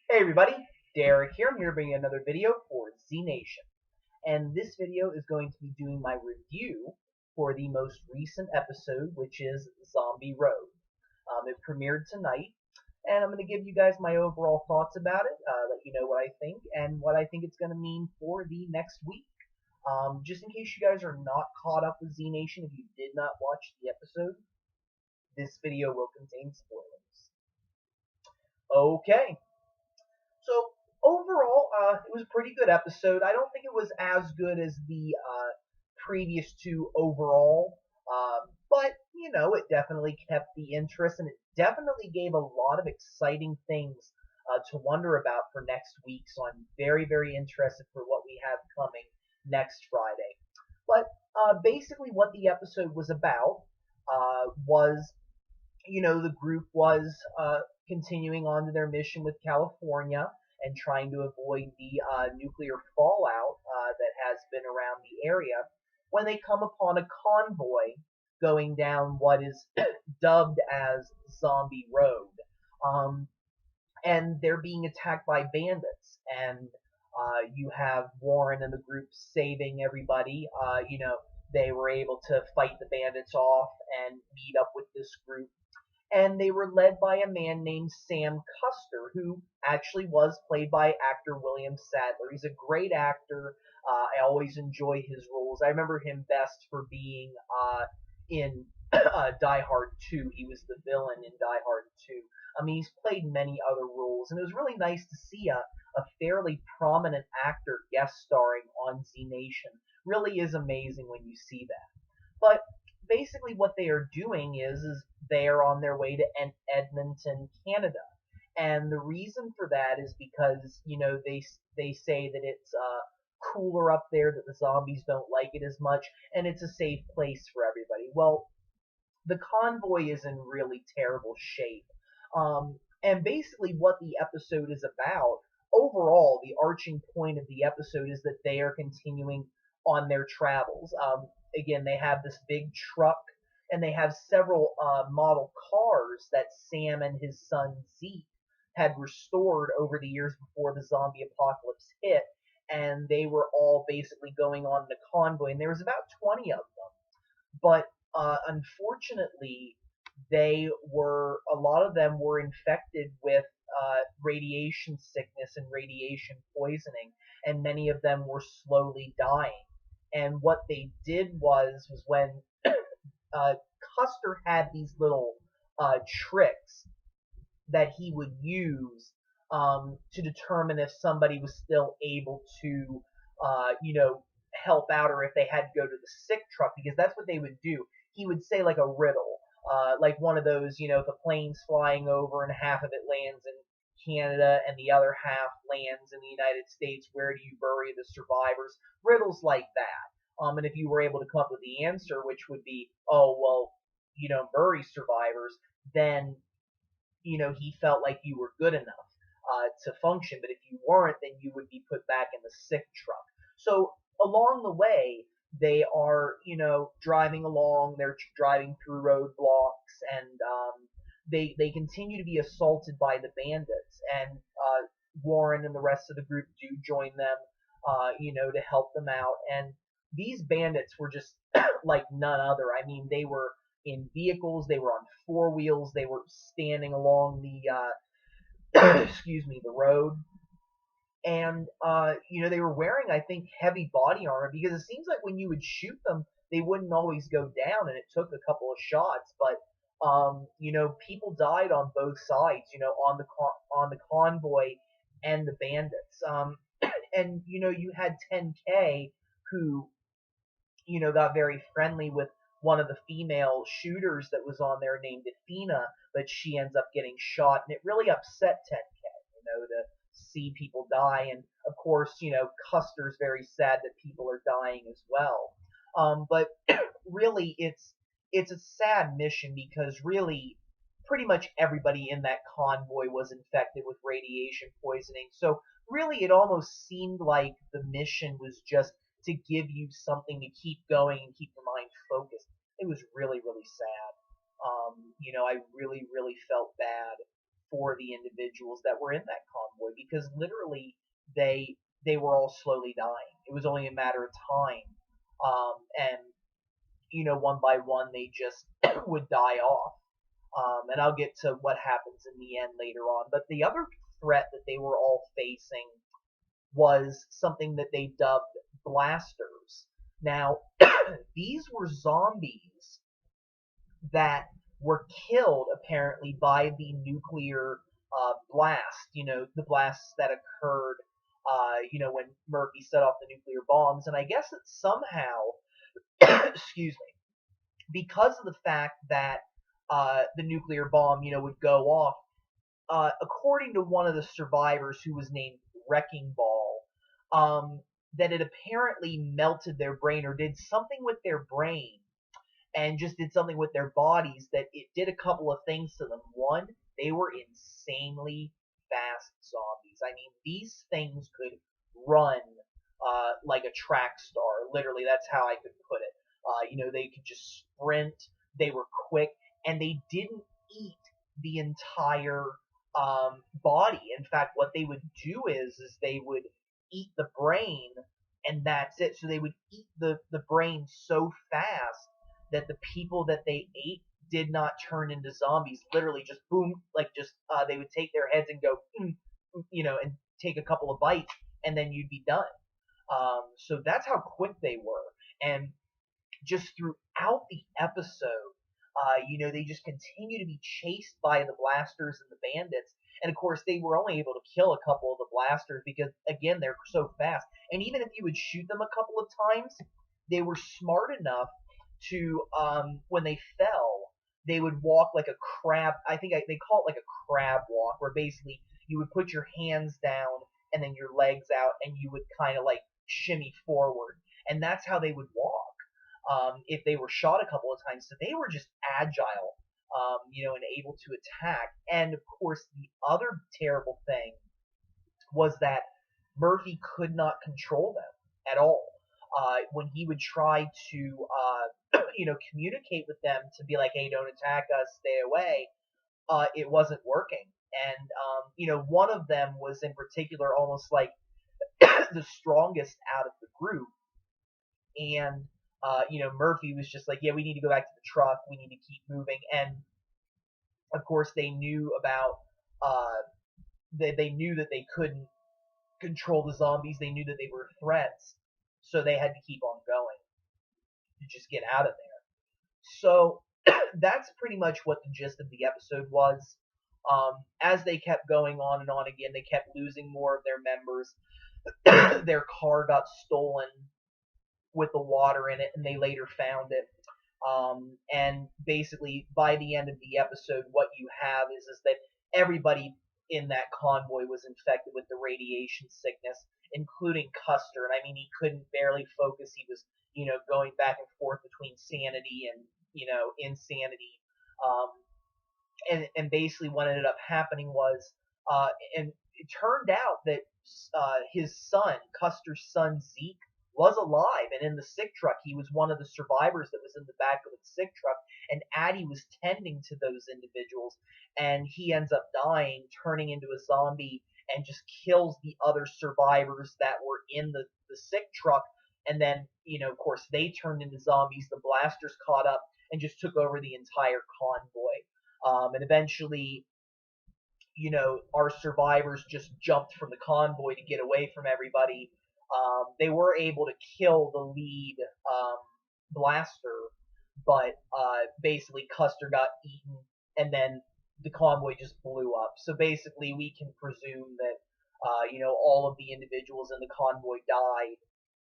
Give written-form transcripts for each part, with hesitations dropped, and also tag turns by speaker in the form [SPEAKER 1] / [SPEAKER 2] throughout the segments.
[SPEAKER 1] Hey everybody, Derek here. I'm here to bring you another video for Z Nation. And this video is going to be doing my review for the most recent episode, which is Zombie Road. It premiered tonight, and I'm going to give you guys my overall thoughts about it, let you know what I think, and what I think it's going to mean for the next week. Just in case you guys are not caught up with Z Nation, if you did not watch the episode, this video will contain spoilers. Okay, so overall, it was a pretty good episode. I don't think it was as good as the previous two overall, but it definitely kept the interest, and it definitely gave a lot of exciting things to wonder about for next week. So I'm very, very interested for what we have coming next Friday. But basically, what the episode was about was the group was continuing on to their mission with California and trying to avoid the nuclear fallout that has been around the area when they come upon a convoy going down what is dubbed as Zombie Road. Um, and they're being attacked by bandits. And you have Warren and the group saving everybody. They were able to fight the bandits off and meet up with this group, and they were led by a man named Sam Custer, who actually was played by actor William Sadler. He's a great actor. I always enjoy his roles. I remember him best for being in Die Hard 2. He was the villain in Die Hard 2. I mean, he's played many other roles, and it was really nice to see a fairly prominent actor guest starring on Z Nation. Really is amazing when you see that. But basically what they are doing is they are on their way to Edmonton, Canada. And the reason for that is because, they say that it's cooler up there, that the zombies don't like it as much, and it's a safe place for everybody. Well, the convoy is in really terrible shape. And basically what the episode is about, overall, the arching point of the episode is that they are continuing on their travels. Again, they have this big truck, and they have several model cars that Sam and his son Zeke had restored over the years before the zombie apocalypse hit, and they were all basically going on in a convoy, and there was about 20 of them. But unfortunately, a lot of them were infected with radiation sickness and radiation poisoning, and many of them were slowly dying. And what they did was when Custer had these little tricks that he would use to determine if somebody was still able to, help out, or if they had to go to the sick truck, because that's what they would do. He would say like a riddle, like one of those, if a plane's flying over and half of it lands in Canada and the other half lands in the United States, where do you bury the survivors? Riddles like that. And if you were able to come up with the answer, which would be, oh, well, you don't bury survivors, then, he felt like you were good enough to function. But if you weren't, then you would be put back in the sick truck. So along the way, they are, driving along. They're driving through roadblocks, and they continue to be assaulted by the bandits. And Warren and the rest of the group do join them, to help them out. And these bandits were just like none other. I mean, they were in vehicles, they were on four wheels, they were standing along the excuse me, the road, and they were wearing, I think, heavy body armor, because it seems like when you would shoot them, they wouldn't always go down, and it took a couple of shots, but people died on both sides, on the convoy and the bandits. And you had 10K who got very friendly with one of the female shooters that was on there named Athena, but she ends up getting shot, and it really upset 10K, to see people die. And of course, Custer's very sad that people are dying as well. But really, it's a sad mission, because really, pretty much everybody in that convoy was infected with radiation poisoning. So really, it almost seemed like the mission was just to give you something to keep going and keep your mind focused. It was really, really sad. I really, really felt bad for the individuals that were in that convoy because literally they they were all slowly dying. It was only a matter of time, and one by one they just would die off. And I'll get to what happens in the end later on. But the other threat that they were all facing was something that they dubbed blasters. Now, these were zombies that were killed apparently by the nuclear blast. The blasts that occurred, when Murphy set off the nuclear bombs. And I guess that somehow, excuse me, because of the fact that the nuclear bomb, would go off, according to one of the survivors who was named Wrecking Ball, that it apparently melted their brain or did something with their brain and just did something with their bodies that it did a couple of things to them. One, they were insanely fast zombies. I mean, these things could run like a track star. Literally, that's how I could put it. They could just sprint. They were quick, and they didn't eat the entire body. In fact, what they would do is they would eat the brain, and that's it. So they would eat the brain so fast that the people that they ate did not turn into zombies. Literally, just boom, like just they would take their heads and go, and take a couple of bites, and then you'd be done. So that's how quick they were, and just throughout the episode, they just continue to be chased by the blasters and the bandits. And of course, they were only able to kill a couple of the blasters because, again, they're so fast. And even if you would shoot them a couple of times, they were smart enough to, when they fell, they would walk like a crab. I think they call it like a crab walk, where basically you would put your hands down and then your legs out, and you would kind of like shimmy forward. And that's how they would walk. If they were shot a couple of times. So they were just agile, and able to attack. And of course, the other terrible thing was that Murphy could not control them at all. When he would try to, communicate with them to be like, hey, don't attack us, stay away, it wasn't working. And, one of them was in particular almost like the strongest out of the group. And Murphy was just like, yeah, we need to go back to the truck. We need to keep moving. And of course, they knew about, they knew that they couldn't control the zombies. They knew that they were threats. So they had to keep on going to just get out of there. So that's pretty much what the gist of the episode was. As they kept going on and on again, they kept losing more of their members. Their car got stolen with the water in it, and they later found it. And basically, by the end of the episode, what you have is that everybody in that convoy was infected with the radiation sickness, including Custer. And I mean, he couldn't barely focus. He was, going back and forth between sanity and, insanity. And basically, what ended up happening was, and it turned out that his son, Custer's son Zeke, was alive and in the sick truck. He was one of the survivors that was in the back of the sick truck, and Addie was tending to those individuals, and he ends up dying, turning into a zombie, and just kills the other survivors that were in the sick truck. And then, of course, they turned into zombies. The blasters caught up and just took over the entire convoy. And eventually, our survivors just jumped from the convoy to get away from everybody. They were able to kill the lead blaster, but basically Custer got eaten, and then the convoy just blew up. So basically, we can presume that all of the individuals in the convoy died,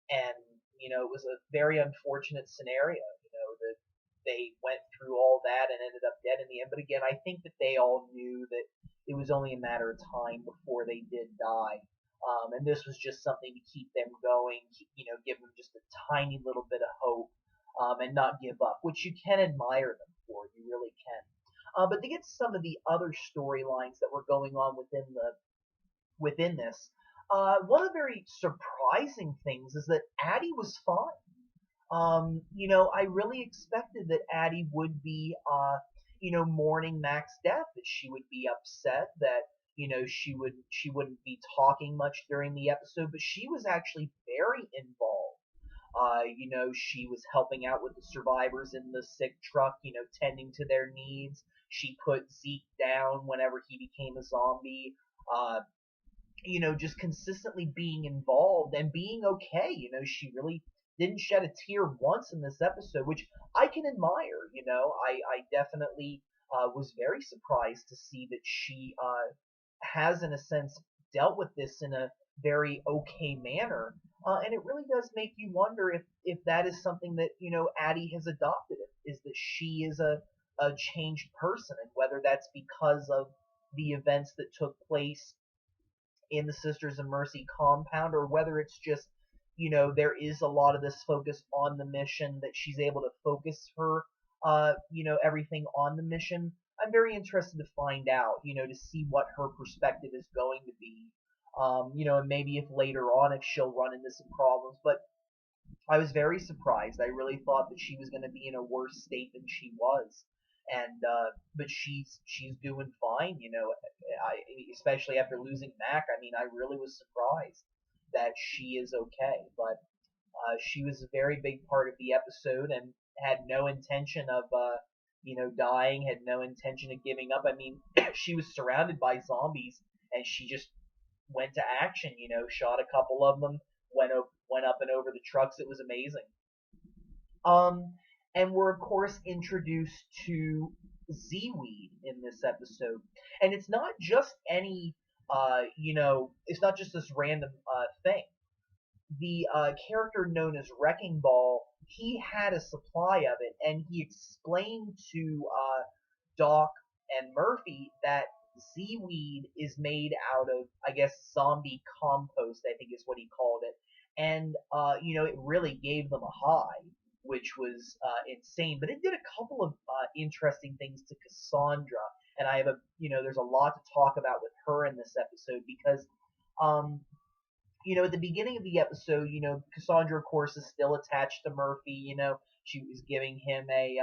[SPEAKER 1] and it was a very unfortunate scenario. That they went through all that and ended up dead in the end. But again, I think that they all knew that it was only a matter of time before they did die. And this was just something to keep them going, give them just a tiny little bit of hope, and not give up, which you can admire them for, you really can. But to get to some of the other storylines that were going on within this, one of the very surprising things is that Addie was fine. I really expected that Addie would be, mourning Mac's death, that she would be upset, that she wouldn't be talking much during the episode, but she was actually very involved. She was helping out with the survivors in the sick truck, tending to their needs. She put Zeke down whenever he became a zombie. Uh, just consistently being involved and being okay. She really didn't shed a tear once in this episode, which I can admire. I definitely was very surprised to see that she has, in a sense, dealt with this in a very okay manner. And it really does make you wonder if that is something that, Addie has adopted, is that she is a changed person, and whether that's because of the events that took place in the Sisters of Mercy compound, or whether it's just, there is a lot of this focus on the mission, that she's able to focus her, everything on the mission. I'm very interested to find out, to see what her perspective is going to be. And maybe if later on, if she'll run into some problems. But I was very surprised. I really thought that she was going to be in a worse state than she was, and but she's doing fine. Especially after losing Mac. I mean, I really was surprised that she is okay. But she was a very big part of the episode and had no intention of dying. Had no intention of giving up. I mean, she was surrounded by zombies and she just went to action. Shot a couple of them, went up and over the trucks. It was amazing. Um, and we're of course introduced to Seaweed in this episode, and it's not just any, it's not just this random thing. The character known as Wrecking Ball, he had a supply of it, and he explained to Doc and Murphy that seaweed is made out of, I guess, zombie compost, I think is what he called it. And, it really gave them a high, which was insane. But it did a couple of interesting things to Cassandra. And there's a lot to talk about with her in this episode because, at the beginning of the episode, Cassandra, of course, is still attached to Murphy. She was giving him a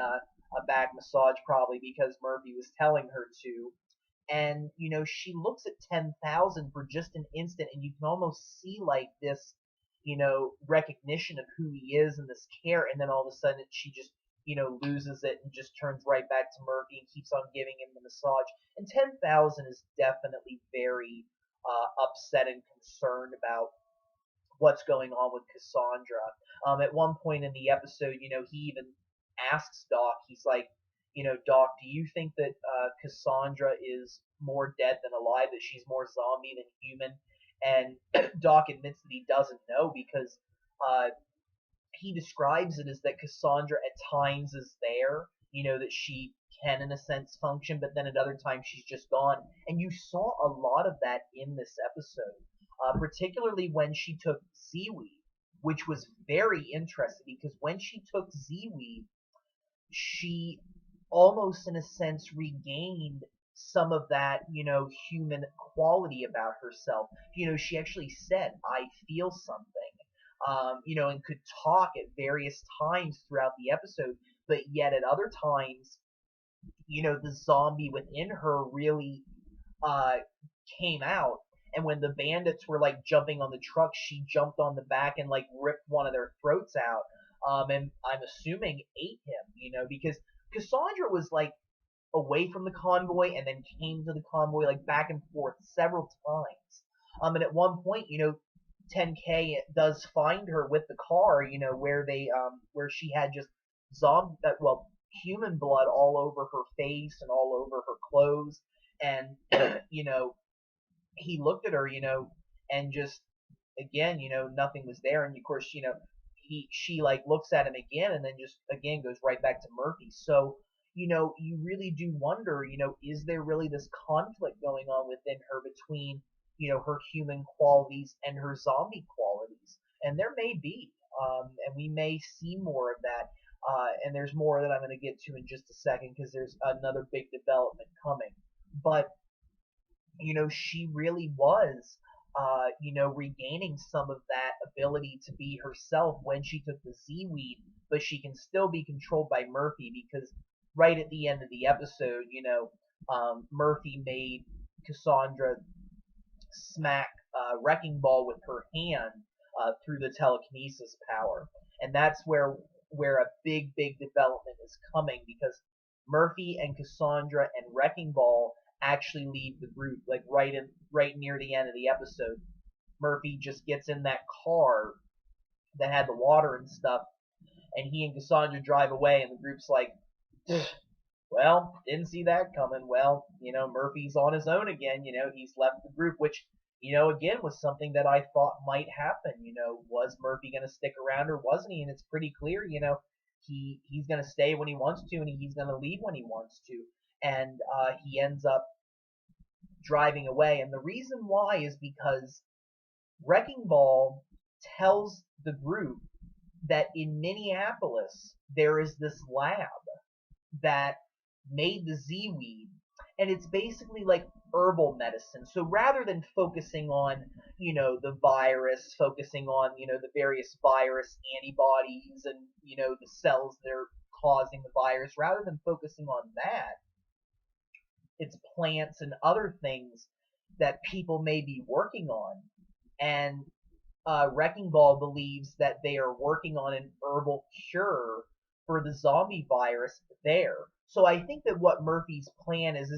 [SPEAKER 1] back massage probably because Murphy was telling her to. And, she looks at 10,000 for just an instant, and you can almost see, like, this, recognition of who he is and this care, and then all of a sudden she just, loses it and just turns right back to Murphy and keeps on giving him the massage. And 10,000 is definitely very upset and concerned about what's going on with Cassandra. At one point in the episode, he even asks Doc, he's like, Doc, do you think that Cassandra is more dead than alive, that she's more zombie than human? And Doc admits that he doesn't know because he describes it as that Cassandra at times is there, that she can, in a sense, function, but then at other times she's just gone. And you saw a lot of that in this episode, particularly when she took Seaweed, which was very interesting because when she took Seaweed, she almost, in a sense, regained some of that, human quality about herself. She actually said, I feel something, and could talk at various times throughout the episode, but yet at other times, the zombie within her really came out. And when the bandits were like jumping on the truck, she jumped on the back and like ripped one of their throats out. And I'm assuming ate him, because Cassandra was like away from the convoy and then came to the convoy like back and forth several times. And at one point, 10K does find her with the car, where she had just human blood all over her face and all over her clothes. And, he looked at her, and just, again, nothing was there. And of course, she like looks at him again and then just again goes right back to Murphy. So, you really do wonder, is there really this conflict going on within her between, her human qualities and her zombie qualities? And there may be, and we may see more of that. And there's more that I'm going to get to in just a second because there's another big development coming. But, she really was, regaining some of that ability to be herself when she took the seaweed, but she can still be controlled by Murphy because right at the end of the episode, Murphy made Cassandra smack Wrecking Ball with her hand through the telekinesis power, and that's where a big development is coming, because Murphy and Cassandra and Wrecking Ball actually leave the group, like right near the end of the episode. Murphy just gets in that car that had the water and stuff, and he and Cassandra drive away, and the group's like, well, didn't see that coming. Well, Murphy's on his own again. He's left the group, which, again, was something that I thought might happen. Was Murphy going to stick around or wasn't he? And it's pretty clear, he's going to stay when he wants to, and he's going to leave when he wants to. And he ends up driving away. And the reason why is because Wrecking Ball tells the group that in Minneapolis there is this lab that made the Z-weed, and it's basically like herbal medicine. So rather than focusing on, the virus, focusing on, the various virus antibodies and, the cells that are causing the virus, rather than focusing on that, it's plants and other things that people may be working on. And Wrecking Ball believes that they are working on an herbal cure for the zombie virus there. So I think that what Murphy's plan is,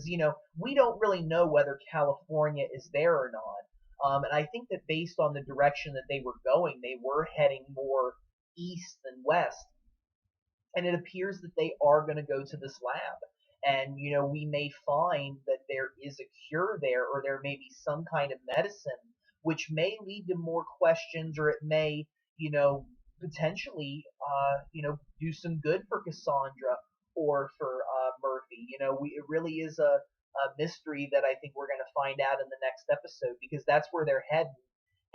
[SPEAKER 1] we don't really know whether California is there or not. And I think that based on the direction that they were going, they were heading more east than west. And it appears that they are going to go to this lab. And, we may find that there is a cure there, or there may be some kind of medicine, which may lead to more questions, or it may, potentially, do some good for Cassandra or for Murphy. It really is a mystery that I think we're going to find out in the next episode, because that's where they're heading.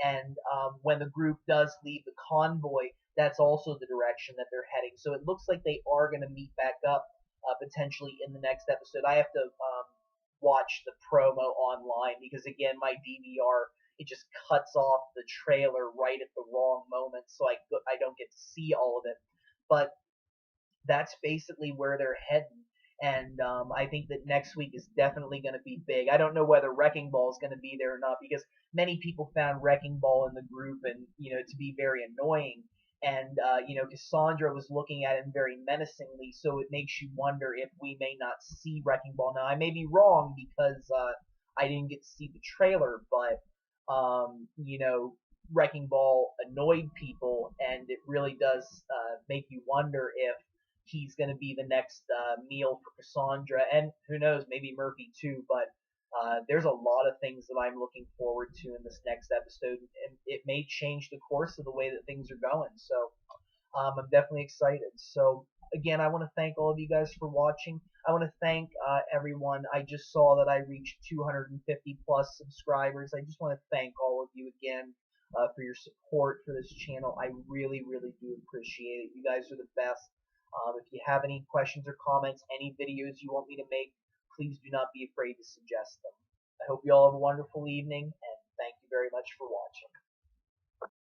[SPEAKER 1] And when the group does leave the convoy, that's also the direction that they're heading. So it looks like they are going to meet back up potentially in the next episode. I have to watch the promo online, because again, my DVR, it just cuts off the trailer right at the wrong moment, so I don't get to see all of it. But that's basically where they're heading. And I think that next week is definitely going to be big. I don't know whether Wrecking Ball is going to be there or not, because many people found Wrecking Ball in the group and, to be very annoying. And, Cassandra was looking at him very menacingly, so it makes you wonder if we may not see Wrecking Ball. Now, I may be wrong, because I didn't get to see the trailer, but, Wrecking Ball annoyed people, and it really does make you wonder if he's going to be the next meal for Cassandra, and who knows, maybe Murphy too. But there's a lot of things that I'm looking forward to in this next episode, and it may change the course of the way that things are going. So I'm definitely excited. So again, I want to thank all of you guys for watching. I want to thank everyone. I just saw that I reached 250 plus subscribers. I just want to thank all of you again for your support for this channel. I really do appreciate it. You guys are the best. If you have any questions or comments, any videos you want me to make, please do not be afraid to suggest them. I hope you all have a wonderful evening, and thank you very much for watching.